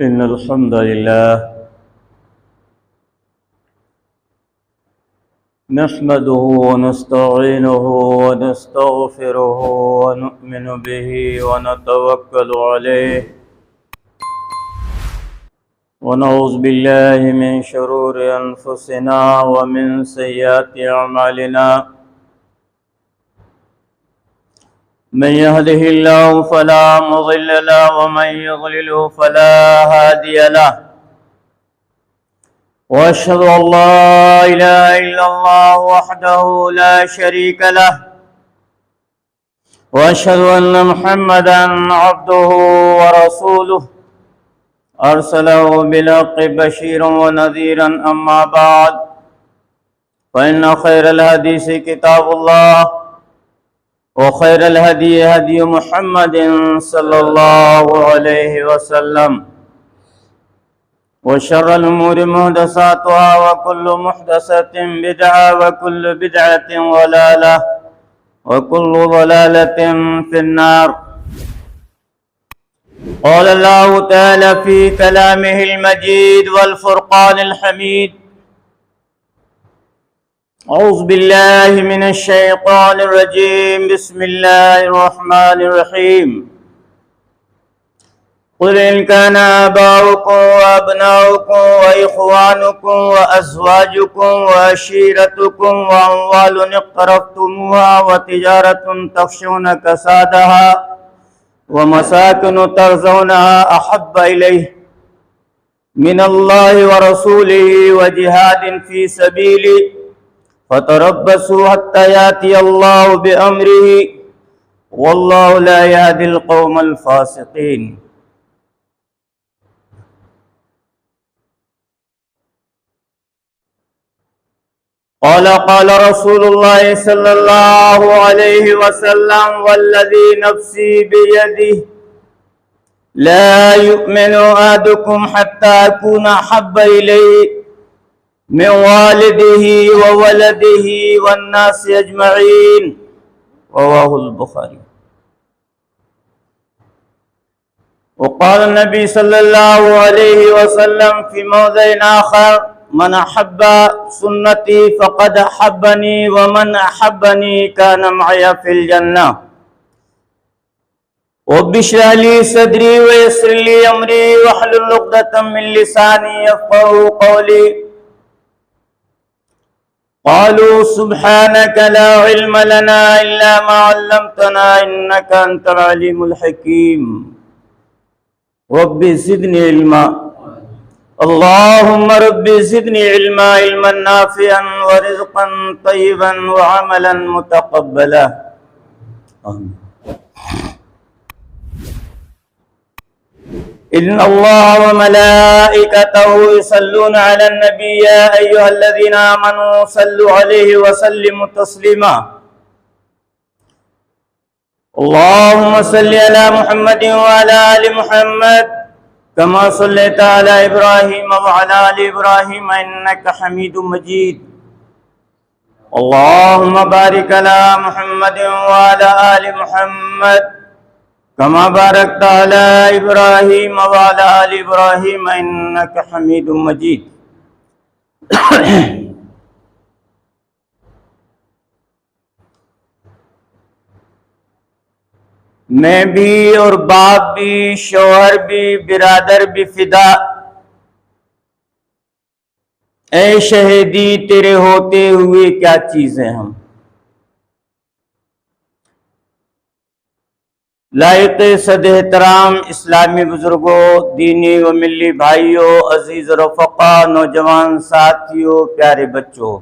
إن الحمد لله نحمده ونستعينه ونستغفره ونؤمن به ونتوكل عليه ونعوذ بالله من شرور أنفسنا ومن سيئات أعمالنا من يهده الله فلا مضل له ومن يضلله فلا هادي له وأشهد أن لا إله إلا الله وحده لا شريك له وأشهد أن محمدا عبده ورسوله أرسله بالحق بشيرا ونذيرا أما بعد فإن خير الحديث كتاب الله وخير الهدي هدي محمد صلى الله عليه وسلم وشر الأمور محدثاتها وكل محدثة بدعة وكل بدعة ضلالة وكل ضلالة في النار. قال الله تعالى في كلامه المجيد والفرقان الحميد: أعوذ بالله من الشيطان الرجيم بسم الله الرحمن الرحيم. قل إن كان آباؤكم وأبناؤكم وإخوانكم وأزواجكم وعشيرتكم وأموال اقترفتموها وتجارة تخشون كسادها ومساكن ترضونها أحب إليه من الله ورسوله وجهاد في سبيله فتربصوا حتى يأتي الله بأمره والله لا يهدي القوم الفاسقين. قال رسول الله صلى الله عليه وسلم: والذي نفسي بيده لا يؤمن أحدكم حتى أكون أحب إليه من والده وولده والناس أجمعين. رواه البخاري. وقال النبي صلى الله عليه وسلم في موضع آخر: من أحب سنتي فقد أحبني ومن أحبني كان معي في الجنة. رب اشرح لي صدري ويسر لي أمري واحلل عقدة من لساني يفقهوا قولي. قالوا سبحانك لا علم لنا إلا ما علمتنا إنك أنت العليم الحكيم. رب زدني علما. اللهم رب زدني علما نافعا ورزقا طيبا وعملا متقبلا. آمين. إن الله وملائكته يصلون على النبي يا أيها الذين آمنوا صلوا عليه وسلموا تسليما. اللهم صل على محمد وعلى آل محمد كما صليت على إبراهيم وعلى آل إبراهيم إنك حميد مجيد. اللهم بارك على محمد وعلى آل محمد كما باركت على إبراهيم وعلى آل إبراهيم إنك حميد مجيد. میں بھی اور باپ بھی، شوہر بھی، برادر بھی فدا، اے شہیدی تیرے ہوتے ہوئے کیا چیزیں ہم. لائق صد احترام اسلامی بزرگوں، دینی و ملی بھائیوں، عزیز رفقا، نوجوان ساتھیوں، پیارے بچوں،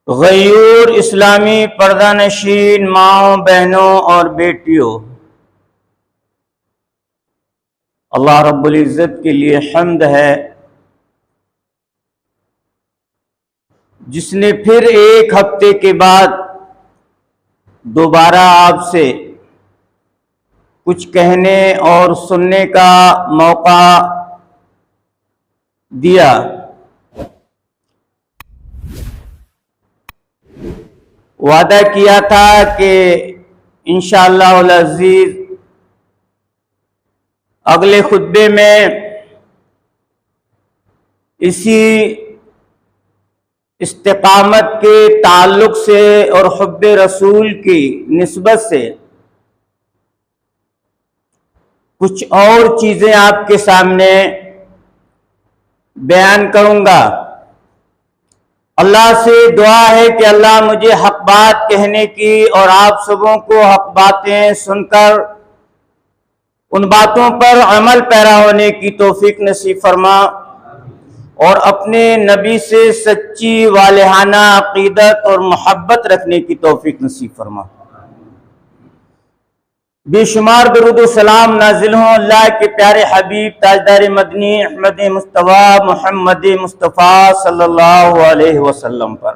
غیور اسلامی پردہ نشین ماؤں، بہنوں اور بیٹیوں، اللہ رب العزت کے لیے حمد ہے جس نے پھر ایک ہفتے کے بعد دوبارہ آپ سے کچھ کہنے اور سننے کا موقع دیا. وعدہ کیا تھا کہ انشاءاللہ العزیز اگلے خطبے میں اسی استقامت کے تعلق سے اور حب رسول کی نسبت سے کچھ اور چیزیں آپ کے سامنے بیان کروں گا۔ اللہ سے دعا ہے کہ اللہ مجھے حق بات کہنے کی اور آپ سبوں کو حق باتیں سن کر ان باتوں پر عمل پیرا ہونے کی توفیق نصیب فرما، اور اپنے نبی سے سچی والہانہ عقیدت اور محبت رکھنے کی توفیق نصیب فرما۔ بے شمار درود و سلام نازل ہوں اللہ کے پیارے حبیب تاجدار مدنی احمد مصطفیٰ محمد مصطفیٰ صلی اللہ علیہ وسلم پر۔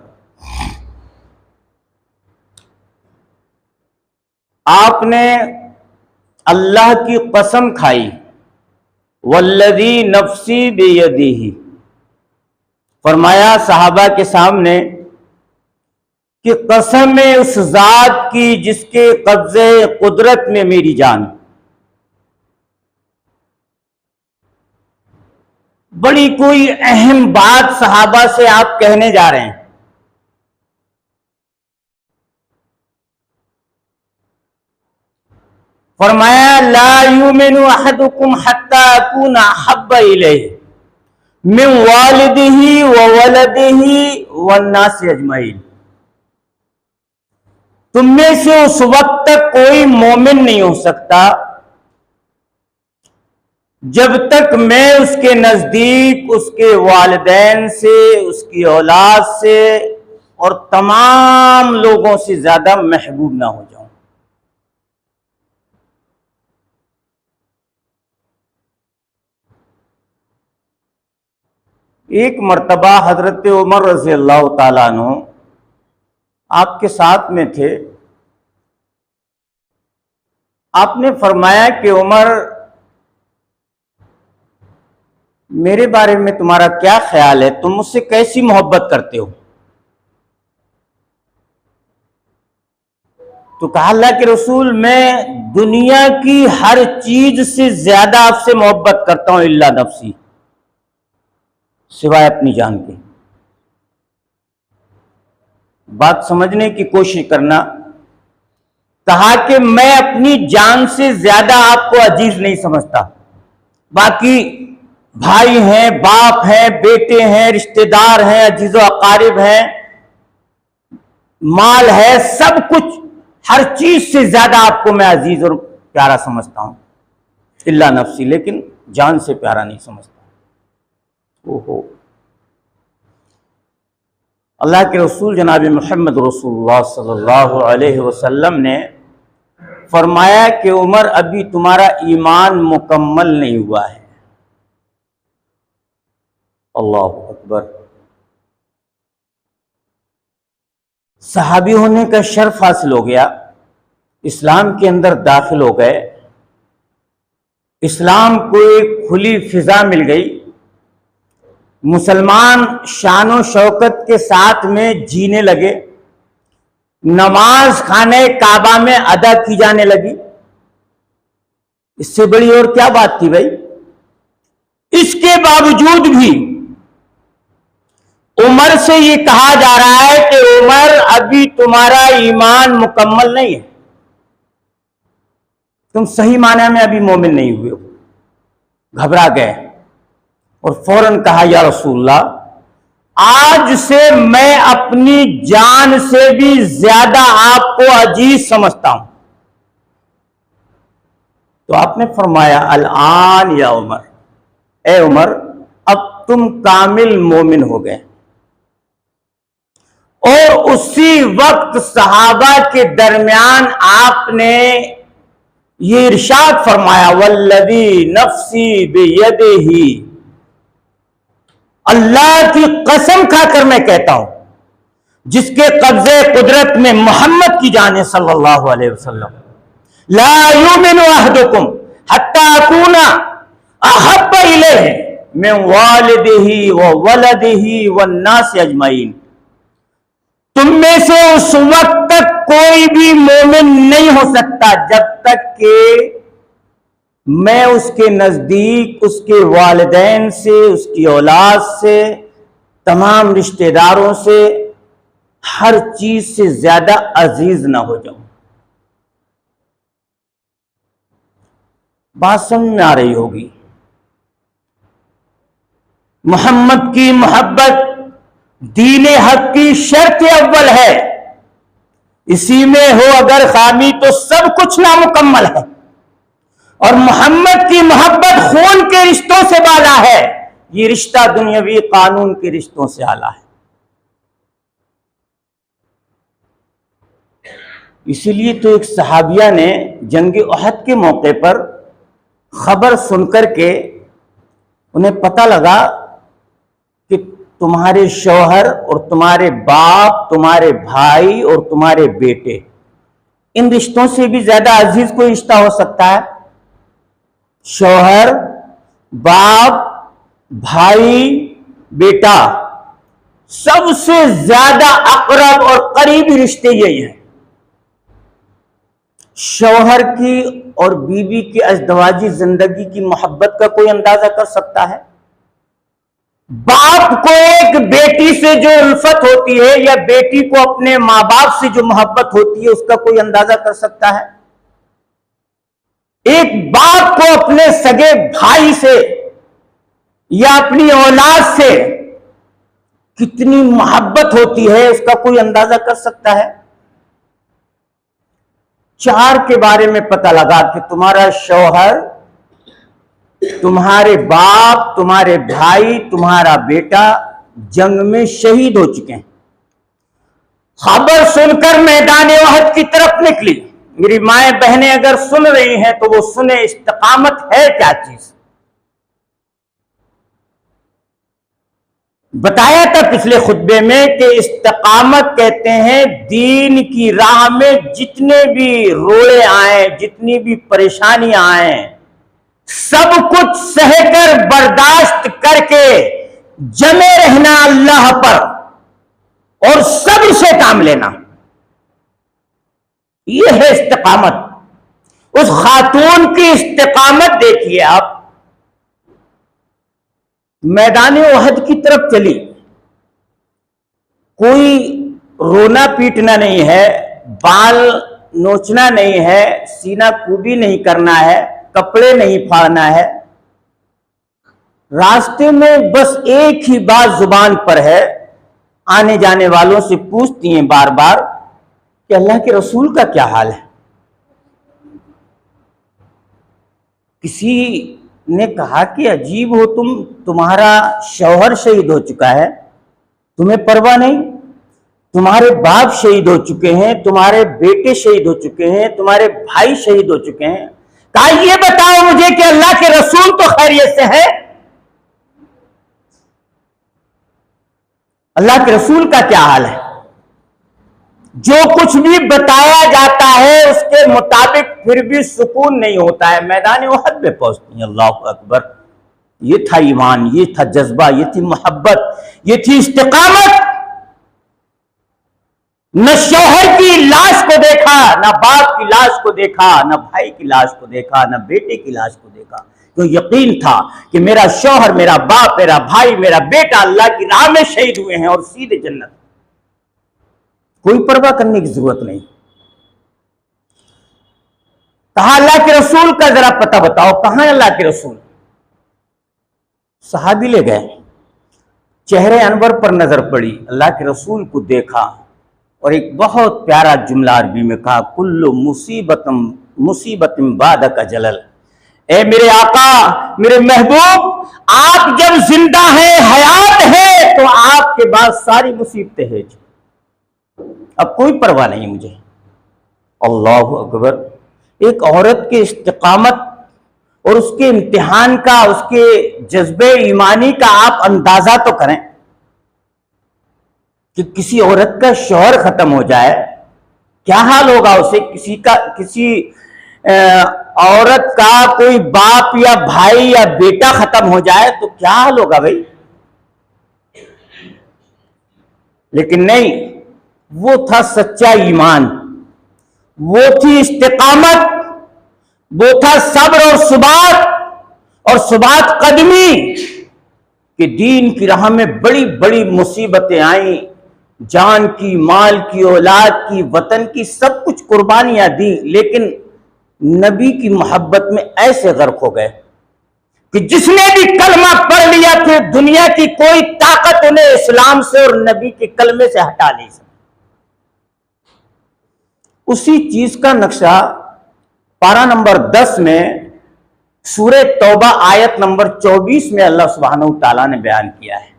آپ نے اللہ کی قسم کھائی، والذی نفسی بیدہ، فرمایا صحابہ کے سامنے کہ قسم ہے اس ذات کی جس کے قبضے قدرت میں میری جان۔ بڑی کوئی اہم بات صحابہ سے آپ کہنے جا رہے ہیں۔ فرمایا لا یؤمن احدکم حتی اکون احب الیہ من والدہ وولدہ والناس اجمعین۔ تم میں سے اس وقت تک کوئی مومن نہیں ہو سکتا جب تک میں اس کے نزدیک اس کے والدین سے، اس کی اولاد سے اور تمام لوگوں سے زیادہ محبوب نہ ہو جاؤں۔ ایک مرتبہ حضرت عمر رضی اللہ تعالیٰ عنہ آپ کے ساتھ میں تھے۔ آپ نے فرمایا کہ عمر، میرے بارے میں تمہارا کیا خیال ہے؟ تم مجھ سے کیسی محبت کرتے ہو؟ تو کہا اللہ کے رسول، میں دنیا کی ہر چیز سے زیادہ آپ سے محبت کرتا ہوں الا نفسی، سوائے اپنی جان کے۔ بات سمجھنے کی کوشش کرنا۔ کہا کہ میں اپنی جان سے زیادہ آپ کو عزیز نہیں سمجھتا، باقی بھائی ہیں، باپ ہیں، بیٹے ہیں، رشتہ دار ہیں، عزیز و اقارب ہیں، مال ہے، سب کچھ، ہر چیز سے زیادہ آپ کو میں عزیز اور پیارا سمجھتا ہوں الا نفسی، لیکن جان سے پیارا نہیں سمجھتا۔ اللہ کے رسول جناب محمد رسول اللہ صلی اللہ علیہ وسلم نے فرمایا کہ عمر، ابھی تمہارا ایمان مکمل نہیں ہوا ہے۔ اللہ اکبر۔ صحابی ہونے کا شرف حاصل ہو گیا، اسلام کے اندر داخل ہو گئے، اسلام کو ایک کھلی فضا مل گئی، مسلمان شان و شوکت کے ساتھ میں جینے لگے، نماز خانہ کعبہ میں ادا کی جانے لگی۔ اس سے بڑی اور کیا بات تھی بھائی؟ اس کے باوجود بھی عمر سے یہ کہا جا رہا ہے کہ عمر، ابھی تمہارا ایمان مکمل نہیں ہے، تم صحیح معنی میں ابھی مومن نہیں ہوئے ہو۔ گھبرا گئے اور فوراً کہا یا رسول اللہ، آج سے میں اپنی جان سے بھی زیادہ آپ کو عزیز سمجھتا ہوں۔ تو آپ نے فرمایا الآن یا عمر، اے عمر، اب تم کامل مومن ہو گئے۔ اور اسی وقت صحابہ کے درمیان آپ نے یہ ارشاد فرمایا والذی نفسی بیدہ، اللہ کی قسم کھا کر میں کہتا ہوں جس کے قبضے قدرت میں محمد کی جان ہے صلی اللہ علیہ وسلم، لا یؤمن احدکم حتی اکون احب الیہ من والدہ وولدہ والناس اجمعین۔ تم میں سے اس وقت تک کوئی بھی مومن نہیں ہو سکتا جب تک کہ میں اس کے نزدیک اس کے والدین سے، اس کی اولاد سے، تمام رشتہ داروں سے، ہر چیز سے زیادہ عزیز نہ ہو جاؤں۔ بات سمجھ میں آ رہی ہوگی۔ محمد کی محبت دین حق کی شرط اول ہے، اسی میں ہو اگر خامی تو سب کچھ نامکمل ہے۔ اور محمد کی محبت خون کے رشتوں سے بالا ہے، یہ رشتہ دنیاوی قانون کے رشتوں سے اعلیٰ ہے۔ اسی لیے تو ایک صحابیہ نے جنگ احد کے موقع پر خبر سن کر کے انہیں پتہ لگا کہ تمہارے شوہر اور تمہارے باپ، تمہارے بھائی اور تمہارے بیٹے، ان رشتوں سے بھی زیادہ عزیز کوئی رشتہ ہو سکتا ہے؟ شوہر، باپ، بھائی، بیٹا، سب سے زیادہ اقرب اور قریبی رشتے یہی ہیں۔ شوہر کی اور بیوی کی ازدواجی زندگی کی محبت کا کوئی اندازہ کر سکتا ہے؟ باپ کو ایک بیٹی سے جو الفت ہوتی ہے یا بیٹی کو اپنے ماں باپ سے جو محبت ہوتی ہے اس کا کوئی اندازہ کر سکتا ہے؟ ایک باپ کو اپنے سگے بھائی سے یا اپنی اولاد سے کتنی محبت ہوتی ہے اس کا کوئی اندازہ کر سکتا ہے؟ چار کے بارے میں پتہ لگا کہ تمہارا شوہر، تمہارے باپ، تمہارے بھائی، تمہارا بیٹا جنگ میں شہید ہو چکے ہیں۔ خبر سن کر میدان احد کی طرف نکلی۔ میری مائیں بہنیں اگر سن رہی ہیں تو وہ سنیں، استقامت ہے کیا چیز۔ بتایا تھا پچھلے خطبے میں کہ استقامت کہتے ہیں دین کی راہ میں جتنے بھی روڑے آئیں، جتنی بھی پریشانیاں آئیں، سب کچھ سہ کر برداشت کر کے جمے رہنا اللہ پر اور صبر سے کام لینا، یہ ہے استقامت۔ اس خاتون کی استقامت دیکھیے آپ، میدان احد کی طرف چلی، کوئی رونا پیٹنا نہیں ہے، بال نوچنا نہیں ہے، سینہ کوبی نہیں کرنا ہے، کپڑے نہیں پھاڑنا ہے۔ راستے میں بس ایک ہی بات زبان پر ہے، آنے جانے والوں سے پوچھتی ہیں بار بار کہ اللہ کے رسول کا کیا حال ہے۔ کسی نے کہا کہ عجیب ہو تم، تمہارا شوہر شہید ہو چکا ہے، تمہیں پرواہ نہیں؟ تمہارے باپ شہید ہو چکے ہیں، تمہارے بیٹے شہید ہو چکے ہیں، تمہارے بھائی شہید ہو چکے ہیں، کہا یہ بتاؤ مجھے کہ اللہ کے رسول تو خیریت سے ہے؟ اللہ کے رسول کا کیا حال ہے؟ جو کچھ بھی بتایا جاتا ہے اس کے مطابق پھر بھی سکون نہیں ہوتا ہے۔ میدان احد میں پہنچتی ہیں، اللہ اکبر، یہ تھا ایمان، یہ تھا جذبہ، یہ تھی محبت، یہ تھی استقامت۔ نہ شوہر کی لاش کو دیکھا، نہ باپ کی لاش کو دیکھا، نہ بھائی کی لاش کو دیکھا، نہ بیٹے کی لاش کو دیکھا، تو یقین تھا کہ میرا شوہر، میرا باپ، میرا بھائی، میرا بیٹا اللہ کی راہ میں شہید ہوئے ہیں اور سیدھے جنت۔ کوئی پرواہ کرنے کی ضرورت نہیں۔ کہا اللہ کے رسول کا ذرا پتہ بتاؤ، کہاں ہے اللہ کے رسول؟ صحابی لے گئے، چہرے انور پر نظر پڑی، اللہ کے رسول کو دیکھا اور ایک بہت پیارا جملہ عربی میں کہا، کل مصیبت بعدک جلل۔ اے میرے آقا، میرے محبوب، آپ جب زندہ ہیں، حیات ہیں، تو آپ کے بعد ساری مصیبتیں ہیں، اب کوئی پرواہ نہیں مجھے۔ اللہ اکبر۔ ایک عورت کے استقامت اور اس کے امتحان کا، اس کے جذبے ایمانی کا آپ اندازہ تو کریں کہ کسی عورت کا شوہر ختم ہو جائے کیا حال ہوگا اسے، کسی عورت کا کوئی باپ یا بھائی یا بیٹا ختم ہو جائے تو کیا حال ہوگا بھائی؟ لیکن نہیں، وہ تھا سچا ایمان، وہ تھی استقامت، وہ تھا صبر اور ثبات قدمی کہ دین کی راہ میں بڑی بڑی مصیبتیں آئیں، جان کی، مال کی، اولاد کی، وطن کی، سب کچھ قربانیاں دی، لیکن نبی کی محبت میں ایسے غرق ہو گئے کہ جس نے بھی کلمہ پڑھ لیا پھر دنیا کی کوئی طاقت انہیں اسلام سے اور نبی کے کلمے سے ہٹا نہیں سکتی۔ اسی چیز کا نقشہ پارہ نمبر 10 میں سورہ توبہ آیت نمبر 24 میں اللہ سبحانہ تعالیٰ نے بیان کیا ہے۔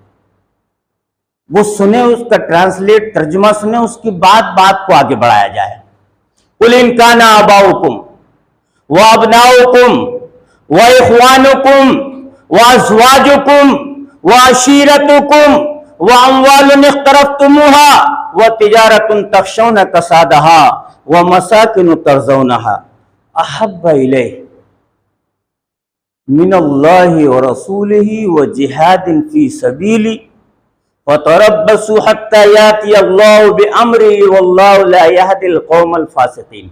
وہ سنیں، اس کا ٹرانسلیٹ ترجمہ سنیں، اس کی بات کو آگے بڑھایا جائے۔ قُلْ إِنْ كَانَ آبَاؤُكُمْ وَأَبْنَاؤُكُمْ وَإِخْوَانُكُمْ وَأَزْوَاجُكُمْ وَعَشِيرَتُكُمْ وَأَمْوَالٌ اقْتَرَفْتُمُوهَا وَتِجَارَةٌ تَخْشَوْنَ كَسَادَهَا وَمَسَاكِنُ تَرْضَوْنَهَا أَحَبَّ إِلَيْكُم مِّنَ اللَّهِ وَرَسُولِهِ وَجِهَادٍ فِي سَبِيلِهِ وَتَرَبَّصُوا حَتَّى يَأْتِيَ اللَّهُ بِأَمْرِهِ وَاللَّهُ لَا يَهْدِي الْقَوْمَ الْفَاسِقِينَ۔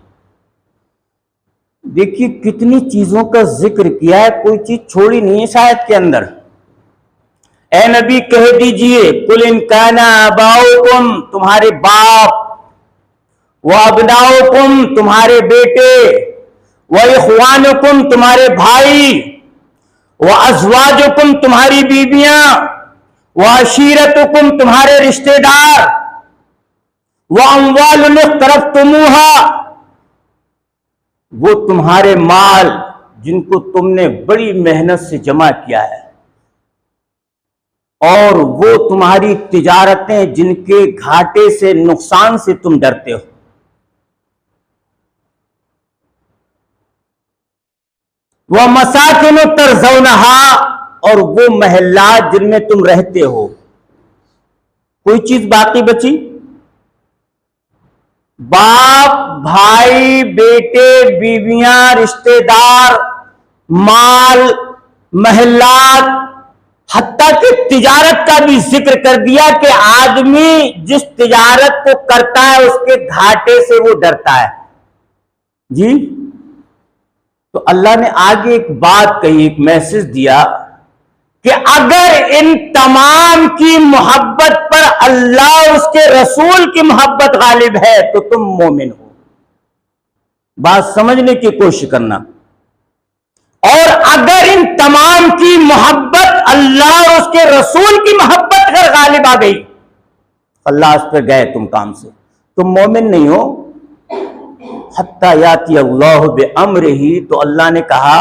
دیکھیے کتنی چیزوں کا ذکر کیا ہے، کوئی چیز چھوڑی نہیں ہے شاید کے اندر۔ اے نبی کہہ دیجئے قُلْ إِنْ كَانَ آبَاؤُكُمْ تمہارے باپ، وَأَبْنَاؤُكُمْ تمہارے بیٹے، وَإِخْوَانُكُمْ تمہارے بھائی، وَأَزْوَاجُكُمْ تمہاری بیویاں، وَعَشِيرَتُكُمْ تمہارے رشتہ دار، وَأَمْوَالٌ اقْتَرَفْتُمُوهَا وہ تمہارے مال جن کو تم نے بڑی محنت سے جمع کیا ہے، اور وہ تمہاری تجارتیں جن کے گھاٹے سے، نقصان سے تم ڈرتے ہو، وَمَسَاكِنُ تَرْضَوْنَهَا اور وہ محلات جن میں تم رہتے ہو۔ کوئی چیز باقی بچی؟ باپ، بھائی، بیٹے، بیویاں، رشتہ دار، مال، محلات، حتیٰ کہ تجارت کا بھی ذکر کر دیا کہ آدمی جس تجارت کو کرتا ہے اس کے گھاٹے سے وہ ڈرتا ہے۔ جی تو اللہ نے آگے ایک بات کہی، ایک میسج دیا کہ اگر ان تمام کی محبت پر اللہ اور اس کے رسول کی محبت غالب ہے تو تم مومن ہو۔ بات سمجھنے کی کوشش کرنا۔ اور اگر ان تمام کی محبت اللہ اور اس کے رسول کی محبت اگر غالب آ گئی، اللہ اس پہ گئے تم کام سے، تم مومن نہیں ہو۔ حتی یاتی اللہ بامرہ تو اللہ نے کہا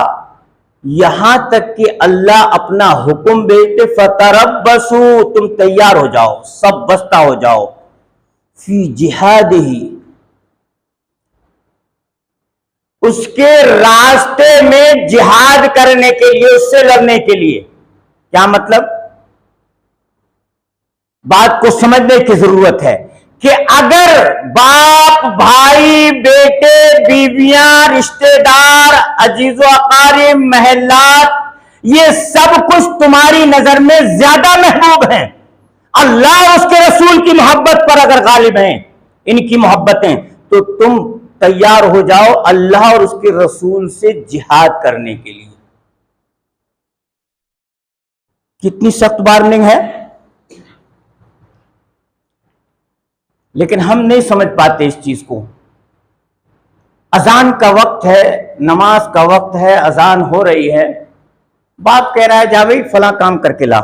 یہاں تک کہ اللہ اپنا حکم بھیجتے، فتربصوا تم تیار ہو جاؤ، سب بستہ ہو جاؤ، فی جہادہ اس کے راستے میں جہاد کرنے کے لیے، اس سے لڑنے کے لیے۔ کیا مطلب؟ بات کو سمجھنے کی ضرورت ہے کہ اگر باپ، بھائی، بیٹے، بیویاں، رشتہ دار، عزیز و اقارب، محلات، یہ سب کچھ تمہاری نظر میں زیادہ محبوب ہیں، اللہ اور اس کے رسول کی محبت پر اگر غالب ہیں ان کی محبتیں، تو تم تیار ہو جاؤ اللہ اور اس کے رسول سے جہاد کرنے کے لیے۔ کتنی سخت وارننگ ہے، لیکن ہم نہیں سمجھ پاتے اس چیز کو۔ اذان کا وقت ہے، نماز کا وقت ہے، اذان ہو رہی ہے، باپ کہہ رہا ہے جا بھائی فلاں کام کر کے لا،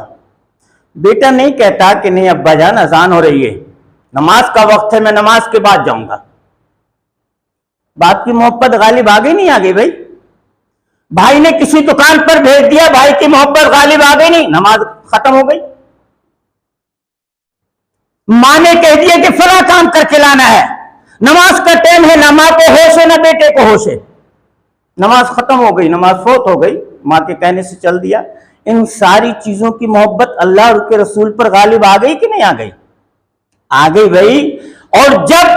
بیٹا نہیں کہتا کہ نہیں ابا جان اذان ہو رہی ہے، نماز کا وقت ہے، میں نماز کے بعد جاؤں گا۔ باپ کی محبت غالب آ گئی نہیں آ گئی؟ بھائی بھائی نے کسی دکان پر بھیج دیا، بھائی کی محبت غالب آ گئی نہیں؟ نماز ختم ہو گئی۔ ماں نے کہہ دیا کہ فلاں کام کر کے لانا ہے، نماز کا ٹائم ہے، نہ ماں کو ہوش ہے نہ بیٹے کو ہوش ہے، نماز ختم ہو گئی، نماز فوت ہو گئی، ماں کے کہنے سے چل دیا۔ ان ساری چیزوں کی محبت اللہ اور کے رسول پر غالب آ گئی کہ نہیں آ گئی؟ آ گئی بھائی۔ اور جب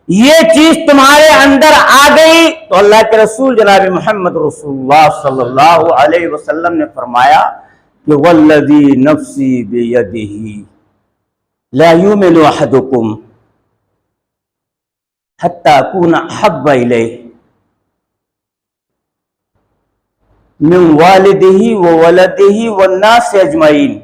یہ چیز تمہارے اندر آ گئی تو اللہ کے رسول جناب محمد رسول اللہ صلی اللہ علیہ وسلم نے فرمایا کہ والذی نفسی بیدہ لا یؤمن احدکم حتی اکون احب الیہ من والدہ و ولدہ والناس اجمعین،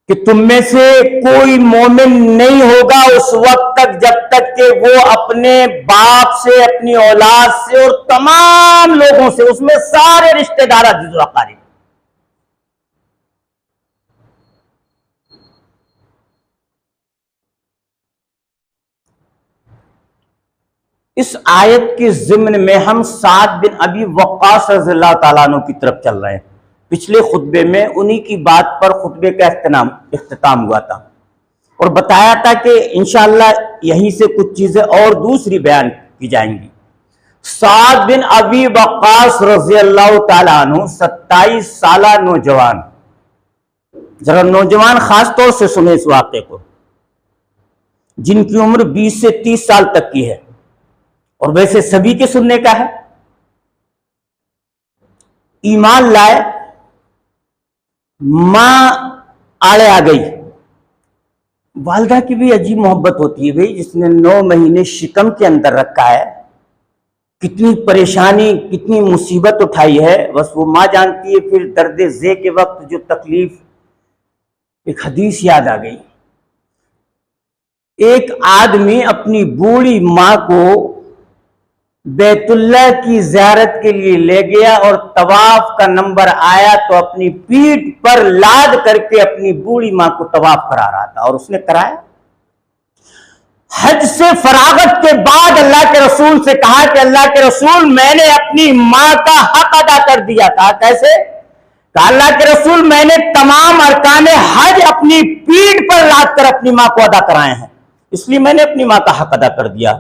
کہ تم میں سے کوئی مومن نہیں ہوگا اس وقت تک جب تک کہ وہ اپنے باپ سے، اپنی اولاد سے اور تمام لوگوں سے، اس میں سارے رشتہ دار عزیز و اقارب۔ اس آیت کے ضمن میں ہم سعد بن ابی وقاص رضی اللہ تعالیٰ عنہ کی طرف چل رہے ہیں۔ پچھلے خطبے میں انہی کی بات پر خطبے کا اختتام ہوا تھا اور بتایا تھا کہ انشاءاللہ یہیں سے کچھ چیزیں اور دوسری بیان کی جائیں گی۔ سعد بن ابی وقاص رضی اللہ تعالیٰ عنہ 27 سالہ نوجوان، ذرا نوجوان خاص طور سے سنیں اس واقعے کو، جن کی عمر 20 سے 30 سال تک کی ہے، اور ویسے سبھی کے سننے کا ہے۔ ایمان لائے، ماں آڑے آ گئی۔ والدہ کی بھی عجیب محبت ہوتی ہے بھئی، جس نے 9 مہینے شکم کے اندر رکھا ہے، کتنی پریشانی، کتنی مصیبت اٹھائی ہے، بس وہ ماں جانتی ہے۔ پھر درد ذے کے وقت جو تکلیف، ایک حدیث یاد آ گئی، ایک آدمی اپنی بوڑھی ماں کو بیت اللہ کی زیارت کے لیے لے گیا اور طواف کا نمبر آیا تو اپنی پیٹھ پر لاد کر کے اپنی بوڑھی ماں کو طواف کرا رہا تھا، اور اس نے کرایا۔ حج سے فراغت کے بعد اللہ کے رسول سے کہا کہ اللہ کے رسول، میں نے اپنی ماں کا حق ادا کر دیا تھا۔ کیسے؟ کہا اللہ کے رسول، میں نے تمام ارکان حج اپنی پیٹھ پر لاد کر اپنی ماں کو ادا کرائے ہیں، اس لیے میں نے اپنی ماں کا حق ادا کر دیا۔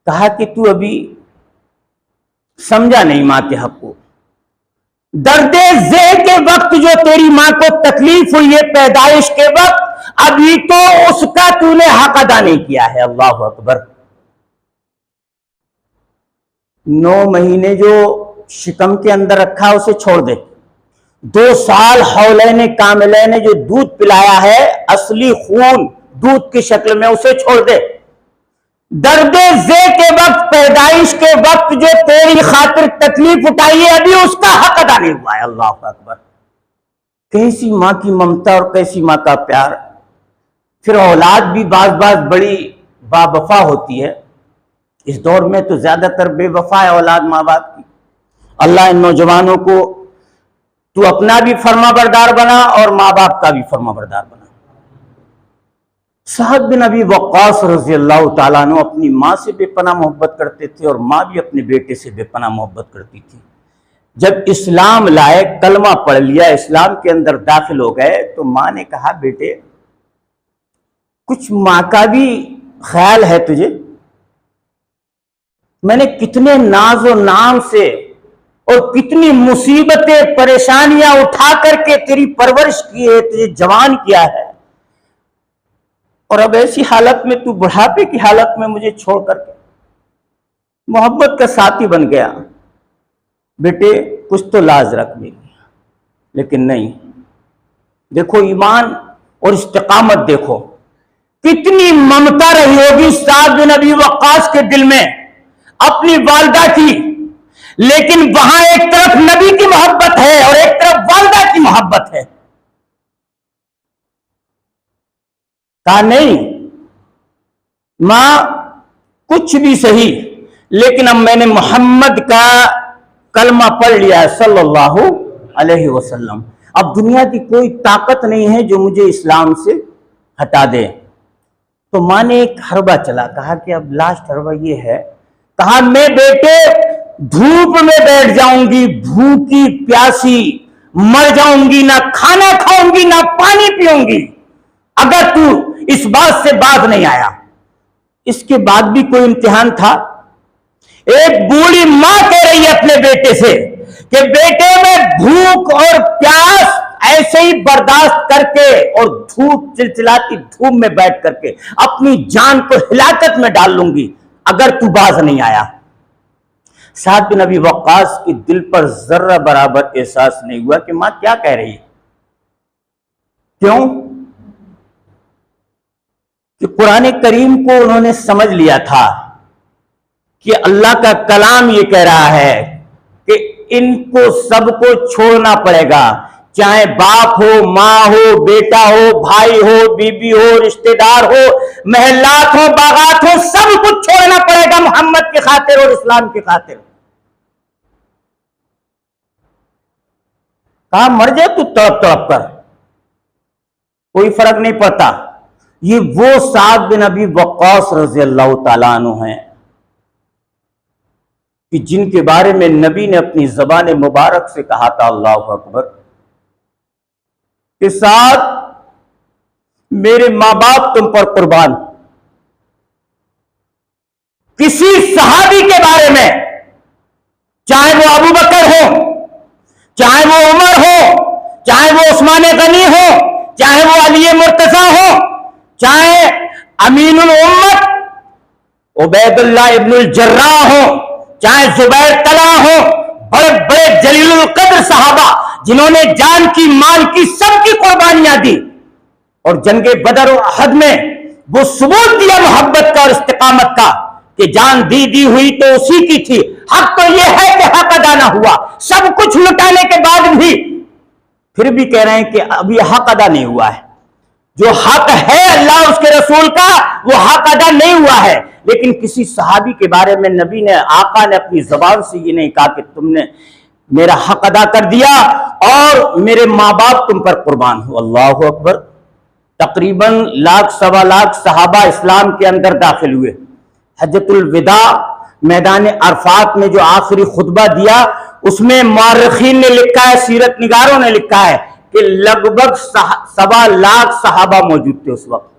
کہا کہ تو ابھی سمجھا نہیں ماں کے حق کو۔ درد ذہ کے وقت جو تیری ماں کو تکلیف ہوئی ہے پیدائش کے وقت، ابھی تو اس کا تو نے حق ادا نہیں کیا ہے۔ اللہ اکبر۔ 9 مہینے جو شکم کے اندر رکھا اسے چھوڑ دے، 2 سال حولین کاملین جو دودھ پلایا ہے، اصلی خون دودھ کی شکل میں، اسے چھوڑ دے۔ درد ذے کے وقت، پیدائش کے وقت جو تیری خاطر تکلیف اٹھائی ہے، ابھی اس کا حق ادا نہیں ہوا ہے۔ اللہ اکبر۔ کیسی ماں کی ممتا اور کیسی ماں کا پیار۔ پھر اولاد بھی بعض بڑی با وفا ہوتی ہے، اس دور میں تو زیادہ تر بے وفا ہے اولاد ماں باپ کی۔ اللہ ان نوجوانوں کو تو اپنا بھی فرما بردار بنا اور ماں باپ کا بھی فرما بردار بنا۔ سعد بن ابی وقاص رضی اللہ تعالیٰ عنہ اپنی ماں سے بے پناہ محبت کرتے تھے، اور ماں بھی اپنے بیٹے سے بے پناہ محبت کرتی تھی۔ جب اسلام لائے، کلمہ پڑھ لیا، اسلام کے اندر داخل ہو گئے، تو ماں نے کہا بیٹے کچھ ماں کا بھی خیال ہے تجھے؟ میں نے کتنے ناز و نام سے اور کتنی مصیبتیں پریشانیاں اٹھا کر کے تیری پرورش کی ہے، تجھے جوان کیا ہے، اور اب ایسی حالت میں تو بڑھاپے کی حالت میں مجھے چھوڑ کر کے محبت کا ساتھی بن گیا۔ بیٹے کچھ تو لاز رکھ میری۔ لیکن نہیں، دیکھو ایمان اور استقامت، دیکھو کتنی ممتا رہی ہوگی سعد بن ابی وقاص کے دل میں اپنی والدہ کی، لیکن وہاں ایک طرف نبی کی محبت ہے اور ایک طرف والدہ کی محبت ہے۔ کہا نہیں ماں کچھ بھی صحیح، لیکن اب میں نے محمد کا کلمہ پڑھ لیا ہے صلی اللہ علیہ وسلم، اب دنیا کی کوئی طاقت نہیں ہے جو مجھے اسلام سے ہٹا دے۔ تو ماں نے ایک حربہ چلا، کہا کہ اب لاسٹ حربہ یہ ہے، کہا میں بیٹے دھوپ میں بیٹھ جاؤں گی، بھوکی پیاسی مر جاؤں گی، نہ کھانا کھاؤں گی نہ پانی پیوں گی، اگر تو اس بات سے باز نہیں آیا۔ اس کے بعد بھی کوئی امتحان تھا؟ ایک بوڑھی ماں کہہ رہی ہے اپنے بیٹے سے کہ بیٹے میں بھوک اور پیاس ایسے ہی برداشت کر کے اور دھوپ چلچلاتی دھوپ میں بیٹھ کر کے اپنی جان کو ہلاکت میں ڈال لوں گی اگر تو باز نہیں آیا۔ سعد بن ابی وقاص کے دل پر ذرہ برابر احساس نہیں ہوا کہ ماں کیا کہہ رہی ہے۔ کیوں؟ کہ قرآن کریم کو انہوں نے سمجھ لیا تھا کہ اللہ کا کلام یہ کہہ رہا ہے کہ ان کو سب کو چھوڑنا پڑے گا، چاہے باپ ہو، ماں ہو، بیٹا ہو، بھائی ہو، بیوی ہو، رشتہ دار ہو، محلات ہو، باغات ہو، سب کچھ چھوڑنا پڑے گا محمد کی خاطر اور اسلام کی خاطر۔ کہاں مر جائے تو تڑپ تڑپ کر، کوئی فرق نہیں پڑتا۔ یہ وہ سعد بن ابی وقاص رضی اللہ تعالیٰ عنہ ہیں کہ جن کے بارے میں نبی نے اپنی زبان مبارک سے کہا تھا، اللہ اکبر، کہ سعد میرے ماں باپ تم پر قربان۔ کسی صحابی کے بارے میں، چاہے وہ ابو بکر ہو، چاہے وہ عمر ہو، چاہے وہ عثمان غنی ہو، چاہے وہ علی مرتضی ہو، چاہے امین الامت عبید اللہ ابن الجراح ہو، چاہے زبیر طلحہ ہو، بڑے بڑے جلیل القدر صحابہ جنہوں نے جان کی، مال کی، سب کی قربانیاں دی، اور جنگ بدر و احد میں وہ ثبوت دیا محبت کا اور استقامت کا کہ جان دی ہوئی تو اسی کی تھی۔ حق تو یہ ہے کہ حق ادا نہ ہوا، سب کچھ لٹانے کے بعد بھی پھر بھی کہہ رہے ہیں کہ ابھی حق ادا نہیں ہوا ہے۔ جو حق ہے اللہ اس کے رسول کا، وہ حق ادا نہیں ہوا ہے۔ لیکن کسی صحابی کے بارے میں نبی نے، آقا نے اپنی زبان سے یہ نہیں کہا کہ تم نے میرا حق ادا کر دیا اور میرے ماں باپ تم پر قربان ہو۔ اللہ اکبر۔ تقریباً 1,00,000 سوا لاکھ صحابہ اسلام کے اندر داخل ہوئے۔ حجۃ الوداع میدان عرفات میں جو آخری خطبہ دیا، اس میں مورخین نے لکھا ہے، سیرت نگاروں نے لکھا ہے کہ لگ بھگ 1.25 صحابہ موجود تھے اس وقت۔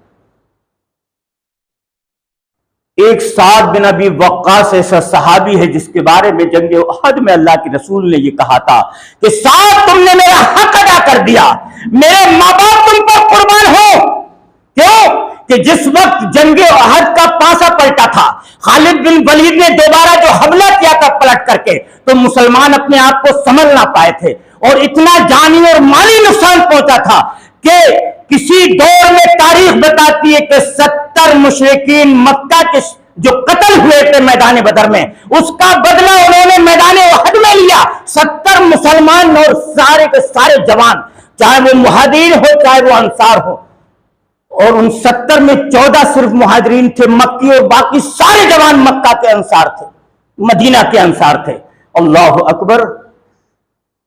ایک سعد بن ابی وقاص ایسا صحابی ہے جس کے بارے میں جنگ احد میں اللہ کے رسول نے یہ کہا تھا کہ سعد تم نے میرا حق ادا کر دیا، میرے ماں باپ تم پر قربان ہو۔ کیوں کہ جس وقت جنگ احد کا پاسا پلٹا تھا، خالد بن ولید نے دوبارہ جو حملہ کیا تھا پلٹ کر کے، تو مسلمان اپنے آپ کو سنبھل نہ پائے تھے اور اتنا جانی اور مالی نقصان پہنچا تھا کہ کسی دور میں تاریخ بتاتی ہے کہ 70 مشرکین مکہ کے جو قتل ہوئے تھے میدان بدر میں، اس کا بدلہ انہوں نے میدان احد میں لیا۔ 70 مسلمان اور سارے کے سارے جوان، چاہے وہ مہاجرین ہو چاہے وہ انصار ہو، اور ان 70 میں 14 صرف مہاجرین تھے مکی، اور باقی سارے جوان مکہ کے انصار تھے، مدینہ کے انصار تھے۔ اللہ اکبر۔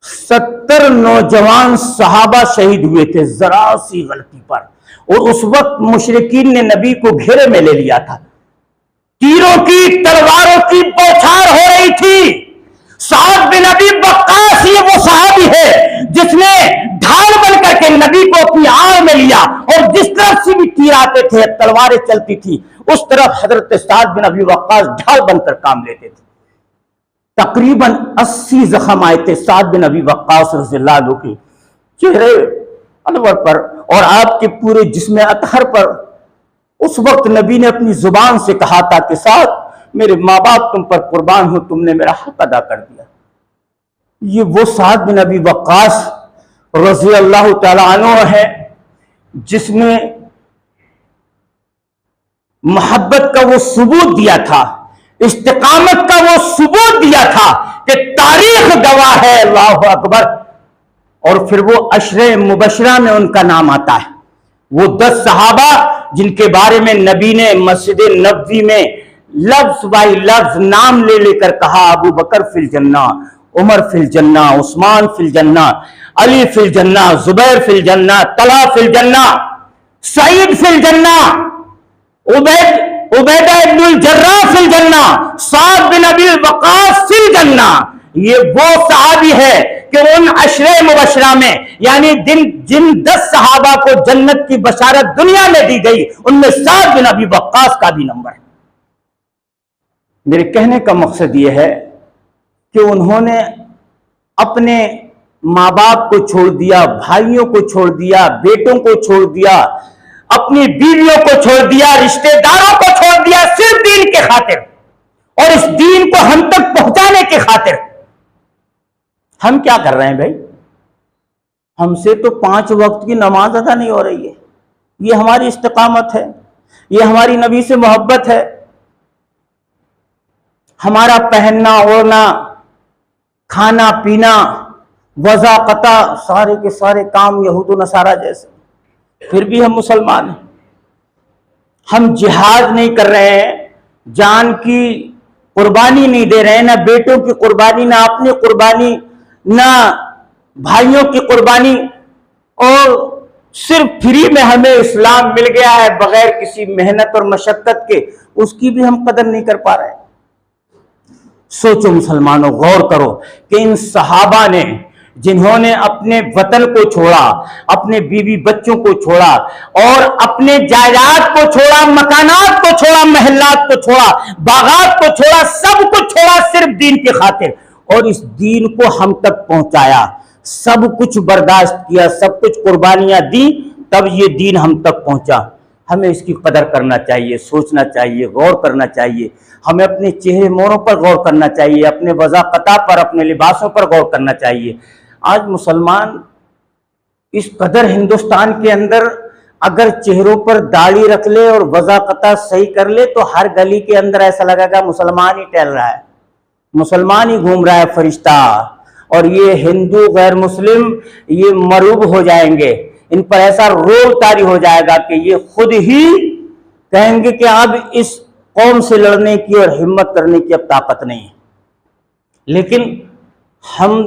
70 نوجوان صحابہ شہید ہوئے تھے ذرا سی غلطی پر، اور اس وقت مشرکین نے نبی کو گھیرے میں لے لیا تھا، تیروں کی، تلواروں کی بوچھار ہو رہی تھی۔ سعد بن ابی وقاص یہ وہ صحابی ہے جس نے ڈھال بن کر کے نبی کو اپنی آڑ میں لیا، اور جس طرف سے بھی تیر آتے تھے، تلواریں چلتی تھی، اس طرف حضرت سعد بن ابی وقاص ڈھال بن کر کام لیتے تھے۔ تقریباً 80 زخم آئے تھے سعد بن ابی وقاص رضی اللہ عنہ کے چہرے انور پر اور آپ کے پورے جسم اطہر پر۔ اس وقت نبی نے اپنی زبان سے کہا تھا کہ سعد میرے ماں باپ تم پر قربان ہو، تم نے میرا حق ادا کر دیا۔ یہ وہ سعد بن ابی وقاص رضی اللہ تعالی عنہ ہے جس نے محبت کا وہ ثبوت دیا تھا، استقامت کا وہ ثبوت دیا تھا کہ تاریخ گواہ ہے۔ اللہ اکبر۔ اور پھر وہ عشرہ مبشرہ میں ان کا نام آتا ہے، وہ 10 صحابہ جن کے بارے میں نبی نے مسجد نبوی میں لفظ بائی لفظ نام لے لے کر کہا، ابو بکر فی الجنہ، عمر فی الجنہ، عثمان فی الجنہ، علی فی الجنہ، زبیر فی الجنہ، طلحہ فی الجنہ، سعید فی الجنہ، عبیدہ ابن الجراح فی الجنہ، سعد بن ابی وقاص فی الجنہ۔ یہ وہ صحابی ہے کہ ان عشرہ مبشرہ میں، یعنی جن 10 صحابہ کو جنت کی بشارت دنیا میں دی گئی، ان میں سعد بن ابی وقاص کا بھی نمبر ہے۔ میرے کہنے کا مقصد یہ ہے کہ انہوں نے اپنے ماں باپ کو چھوڑ دیا، بھائیوں کو چھوڑ دیا، بیٹوں کو چھوڑ دیا، اپنی بیویوں کو چھوڑ دیا، رشتہ داروں کو چھوڑ دیا، صرف دین کے خاطر، اور اس دین کو ہم تک پہنچانے کی خاطر۔ ہم کیا کر رہے ہیں بھائی؟ ہم سے تو 5 وقت کی نماز ادا نہیں ہو رہی ہے۔ یہ ہماری استقامت ہے، یہ ہماری نبی سے محبت ہے۔ ہمارا پہننا اوڑھنا، کھانا پینا، وضع قطع، سارے کے سارے کام یہود و نصارہ جیسے، پھر بھی ہم مسلمان ہیں۔ ہم جہاد نہیں کر رہے ہیں، جان کی قربانی نہیں دے رہے ہیں، نہ بیٹوں کی قربانی، نہ اپنی قربانی، نہ بھائیوں کی قربانی، اور صرف فری میں ہمیں اسلام مل گیا ہے بغیر کسی محنت اور مشقت کے، اس کی بھی ہم قدر نہیں کر پا رہے۔ سوچو مسلمانوں، غور کرو کہ ان صحابہ نے جنہوں نے اپنے وطن کو چھوڑا، اپنے بیوی بچوں کو چھوڑا، اور اپنے جائیداد کو چھوڑا، مکانات کو چھوڑا، محلات کو چھوڑا، باغات کو چھوڑا، سب کو چھوڑا صرف دین کی خاطر، اور اس دین کو ہم تک پہنچایا، سب کچھ برداشت کیا، سب کچھ قربانیاں دی، تب یہ دین ہم تک پہنچا۔ ہمیں اس کی قدر کرنا چاہیے، سوچنا چاہیے، غور کرنا چاہیے، ہمیں اپنے چہرے موروں پر غور کرنا چاہیے، اپنے وضع قطع پر، اپنے لباسوں پر غور کرنا چاہیے۔ آج مسلمان اس قدر ہندوستان کے اندر اگر چہروں پر داڑھی رکھ لے اور وضع قطع صحیح کر لے تو ہر گلی کے اندر ایسا لگے گا مسلمان ہی ٹہل رہا ہے، مسلمان ہی گھوم رہا ہے فرشتہ، اور یہ ہندو غیر مسلم یہ مروب ہو جائیں گے، ان پر ایسا روب طاری ہو جائے گا کہ یہ خود ہی کہیں گے کہ اب اس قوم سے لڑنے کی اور ہمت کرنے کی اب طاقت نہیں ہے۔ لیکن ہم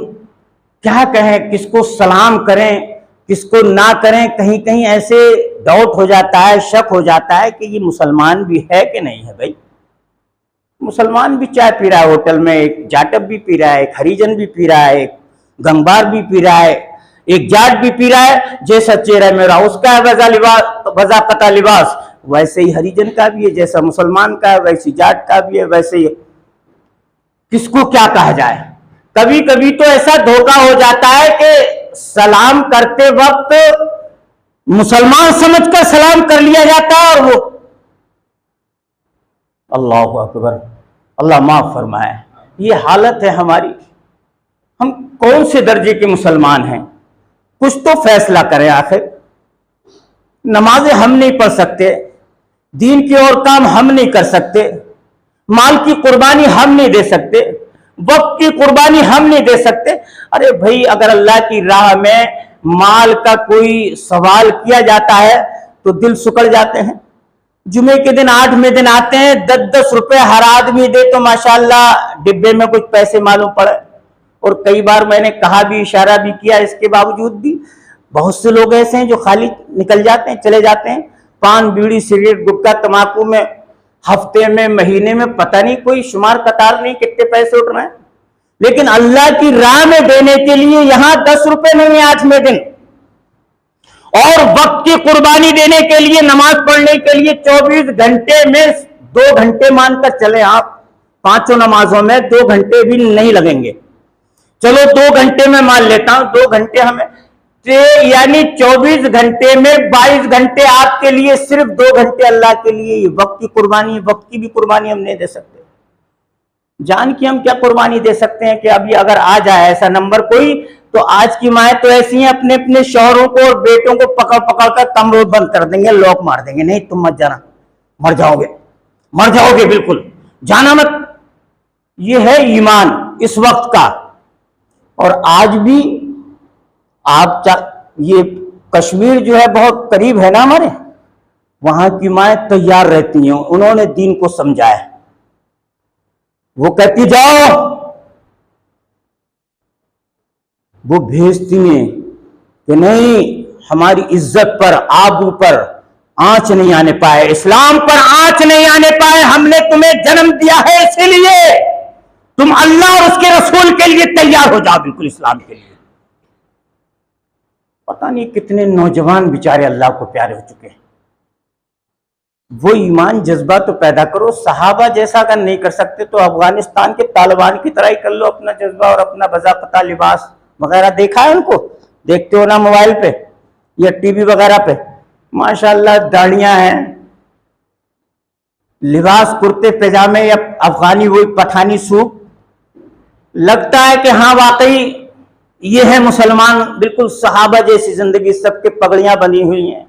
کیا کہیں، کس کو سلام کریں، کس کو نہ کریں، کہیں کہیں ایسے ڈاؤٹ ہو جاتا ہے، شک ہو جاتا ہے کہ یہ مسلمان بھی ہے کہ نہیں ہے۔ بھائی مسلمان بھی چائے پی رہا ہے ہوٹل میں، ایک جاٹب بھی پی رہا ہے، ایک ہریجن بھی پی رہا ہے، ایک گنگبار بھی پی رہا ہے، ایک جاٹ بھی پی رہا ہے، جیسا چہرہ میرا اس کا ہے وضع قطع لباس، ویسے ہی ہریجن کا بھی ہے، جیسا مسلمان کا ہے ویسے جاٹ کا بھی ہے، ویسے ہی کس کو کیا کہا جائے۔ کبھی کبھی تو ایسا دھوکہ ہو جاتا ہے کہ سلام کرتے وقت مسلمان سمجھ کر سلام کر لیا جاتا ہے، اور وہ اللہ اکبر، اللہ معاف فرمائے، یہ حالت ہے ہماری۔ ہم کون سے درجے کے مسلمان ہیں؟ کچھ تو فیصلہ کریں آخر۔ نمازیں ہم نہیں پڑھ سکتے، دین کے اور کام ہم نہیں کر سکتے، مال کی قربانی ہم نہیں دے سکتے، وقت کی قربانی ہم نہیں دے سکتے۔ ارے بھائی اگر اللہ کی راہ میں مال کا کوئی سوال کیا جاتا ہے تو دل سکڑ جاتے ہیں۔ جمعے کے دن 8ویں دن آتے ہیں، 10 روپے ہر آدمی دے تو ماشاءاللہ ڈبے میں کچھ پیسے معلوم پڑے، اور کئی بار میں نے کہا بھی، اشارہ بھی کیا، اس کے باوجود بھی بہت سے لوگ ایسے ہیں جو خالی نکل جاتے ہیں، چلے جاتے ہیں، پان بیڑی سگریٹ گٹکا تمباکو میں ہفتے میں مہینے میں پتہ نہیں کوئی شمار قطار نہیں کتنے پیسے اٹھ رہے ہیں، لیکن اللہ کی راہ میں دینے کے لیے یہاں 10 روپے نہیں ہیں 8ویں دن، اور وقت کی قربانی دینے کے لیے، نماز پڑھنے کے لیے 24 گھنٹے میں 2 گھنٹے مان کر چلیں آپ، 5 نمازوں میں 2 گھنٹے بھی نہیں لگیں گے، چلو 2 گھنٹے میں مان لیتا ہوں، 2 گھنٹے ہمیں، یعنی 24 گھنٹے میں 22 گھنٹے آپ کے لیے، صرف 2 گھنٹے اللہ کے لیے، یہ وقت کی قربانی، وقت کی بھی قربانی ہم نہیں دے سکتے۔ جان کی ہم کیا قربانی دے سکتے ہیں کہ ابھی اگر آ جائے ایسا نمبر کوئی، تو آج کی مائیں تو ایسی ہیں اپنے اپنے شوہروں کو اور بیٹوں کو پکڑ پکڑ کر کمروں بند کر دیں گے، لوک مار دیں گے، نہیں تم مت جانا، مر جاؤ گے بالکل، جانا مت۔ یہ ہے ایمان اس وقت کا۔ اور آج بھی آپ یہ کشمیر جو ہے بہت قریب ہے نا ہمارے، وہاں کی مائیں تیار رہتی ہیں، انہوں نے دین کو سمجھا ہے، وہ کہتی جاؤ، وہ بھیجتی ہیں کہ نہیں، ہماری عزت پر، آبرو پر آنچ نہیں آنے پائے، اسلام پر آنچ نہیں آنے پائے، ہم نے تمہیں جنم دیا ہے اسی لیے تم اللہ اور اس کے رسول کے لیے تیار ہو جاؤ، بالکل اسلام کے لیے۔ پتہ نہیں کتنے نوجوان بیچارے اللہ کو پیارے ہو چکے ہیں۔ وہ ایمان جذبہ تو پیدا کرو، صحابہ جیسا اگر نہیں کر سکتے تو افغانستان کے طالبان کی طرح ہی کر لو، اپنا جذبہ اور اپنا وضع قطع لباس وغیرہ۔ دیکھا ہے ان کو، دیکھتے ہو نا موبائل پہ یا ٹی وی وغیرہ پہ، ماشاءاللہ داڑیاں ہیں، لباس کرتے پیجامے یا افغانی وہی پٹھانی سوٹ، لگتا ہے کہ ہاں واقعی یہ ہے مسلمان، بالکل صحابہ جیسی زندگی، سب کے پگڑیاں بنی ہوئی ہیں۔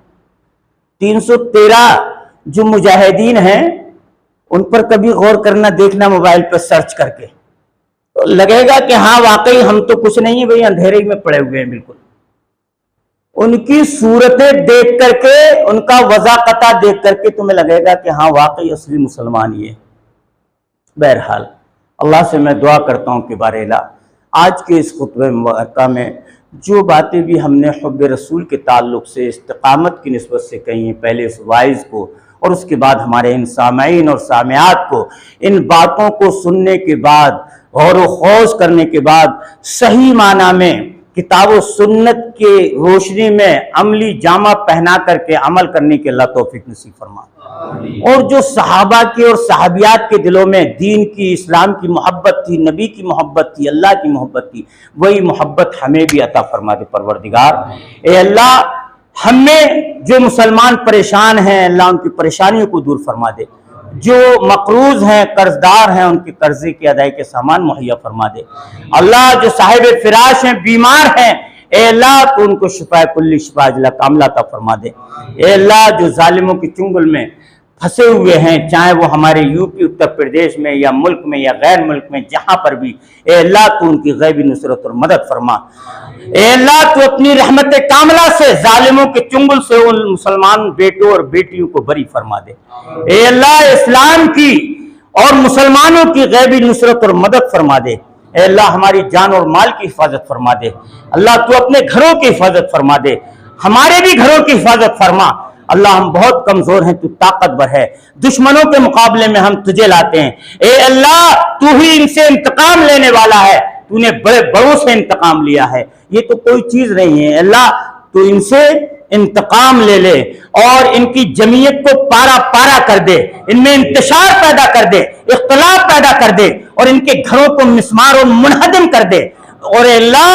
313 جو مجاہدین ہیں ان پر کبھی غور کرنا، دیکھنا موبائل پر سرچ کر کے، تو لگے گا کہ ہاں واقعی ہم تو کچھ نہیں ہیں بھئی، اندھیرے میں پڑے ہوئے ہیں بالکل۔ ان کی صورتیں دیکھ کر کے، ان کا وضاقتہ دیکھ کر کے تمہیں لگے گا کہ ہاں واقعی اصلی مسلمان یہ۔ بہرحال اللہ سے میں دعا کرتا ہوں کہ بار الہ آج کے اس خطبہ مبارکہ میں جو باتیں بھی ہم نے حب رسول کے تعلق سے استقامت کی نسبت سے کہی ہیں، پہلے اس وائز کو اور اس کے بعد ہمارے ان سامعین اور سامعات کو، ان باتوں کو سننے کے بعد، غور و خوض کرنے کے بعد، صحیح معنی میں کتاب و سنت کے روشنی میں عملی جامہ پہنا کر کے عمل کرنے کے اللہ توفیق نصیب فرما۔ اور جو صحابہ کے اور صحابیات کے دلوں میں دین کی، اسلام کی محبت تھی، نبی کی محبت تھی، اللہ کی محبت تھی، وہی محبت ہمیں بھی عطا فرما دے پروردگار۔ اے اللہ، ہمیں جو مسلمان پریشان ہیں، اللہ ان کی پریشانیوں کو دور فرما دے، جو مقروض ہیں، قرض دار ہیں، ان کے قرضے کی ادائی کے سامان مہیا فرما دے۔ اللہ جو صاحب فراش ہیں، بیمار ہیں، اے اللہ تو ان کو شفا کلی، شفا اجلا کاملہ عطا فرما دے۔ اے اللہ جو ظالموں کی چنگل میں پھنسے ہوئے ہیں، چاہے وہ ہمارے یو پی، اتر پردیش میں یا ملک میں یا غیر ملک میں، جہاں پر بھی، اے اللہ تو ان کی غیبی نصرت اور مدد فرما۔ اے اللہ تو اپنی رحمت کاملہ سے ظالموں کے چنگل سے ان مسلمان بیٹوں اور بیٹیوں کو بری فرما دے۔ اے اللہ اسلام کی اور مسلمانوں کی غیبی نصرت اور مدد فرما دے۔ اے اللہ ہماری جان اور مال کی حفاظت فرما دے۔ اللہ تو اپنے گھروں کی حفاظت فرما دے، ہمارے بھی گھروں کی حفاظت فرما۔ اللہ ہم بہت کمزور ہیں، تو طاقتور ہے، دشمنوں کے مقابلے میں ہم تجھے لاتے ہیں۔ اے اللہ تو ہی ان سے انتقام لینے والا ہے، تو نے بڑے بڑوں سے انتقام لیا ہے، یہ تو کوئی چیز نہیں ہے۔ اللہ تو ان سے انتقام لے لے اور ان کی جمعیت کو پارا پارا کر دے، ان میں انتشار پیدا کر دے، اختلاف پیدا کر دے، اور ان کے گھروں کو مسمار اور منہدم کر دے۔ اور اے اللہ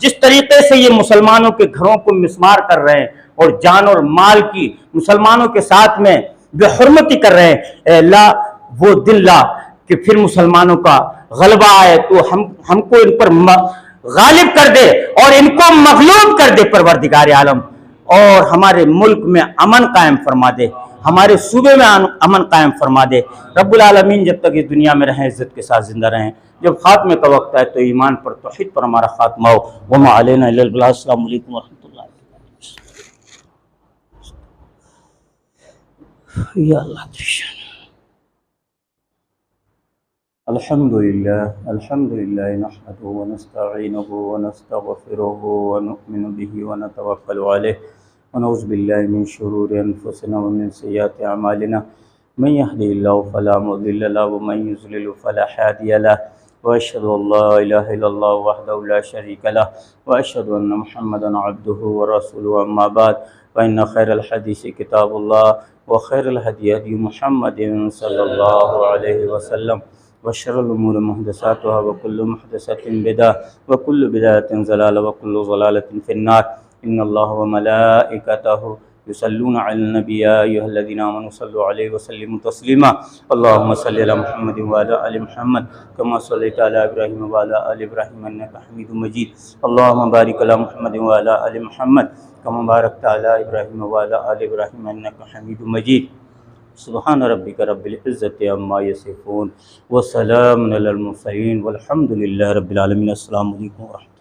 جس طریقے سے یہ مسلمانوں کے گھروں کو مسمار کر رہے ہیں اور جان اور مال کی مسلمانوں کے ساتھ میں بے حرمتی کر رہے ہیں، اے اللہ وہ دن لا کہ پھر مسلمانوں کا غلبہ آئے تو ہم کو ان پر غالب کر دے اور ان کو مغلوب کر دے پروردگار عالم، اور ہمارے ملک میں امن قائم فرما دے، ہمارے صوبے میں امن قائم فرما دے۔ رب العالمین جب تک اس دنیا میں رہیں عزت کے ساتھ زندہ رہیں، جب خاتمے کا وقت آئے تو ایمان پر، توحید پر ہمارا خاتمہ ہو۔ وما علینا الا البلاغ۔ السلام علیکم ورحمۃ اللہ۔ یا اللہ الحمدللہ نحمده ونستعینه ونستغفره ونؤمن به ونتوکل علیہ ونعوذ باللہ من شرور انفسنا ومن سیئات اعمالنا، من يهده الله فلا مضل له ومن يضلل فلا هادي له، واشهد ان لا اله الا الله وحده لا شريك له، واشهد ان محمدا عبده ورسوله، اما بعد فان خير الحديث كتاب الله وخير الهدي هدي محمد صلى الله عليه وسلم، وشر الأمور محدثاتها وكل محدثة بدعة وكل بدعة ضلالة وكل ضلالة في النار۔ إن الله وملائكته يصلون على النبي يا أيها الذين آمنوا صلوا عليه وسلموا تسليما۔ اللهم صل على محمد وعلى آل محمد كما صليت على إبراهيم وعلى آل إبراهيم إنك حميد مجيد۔ اللهم بارك على محمد وعلى آل محمد كما باركت على إبراهيم وعلى آل إبراهيم إنك حميد مجيد۔ سبحان ربك رب العزة عما يصفون وسلام على المرسلين والحمد لله رب العالمين۔ السلام علیکم ورحمۃ اللہ۔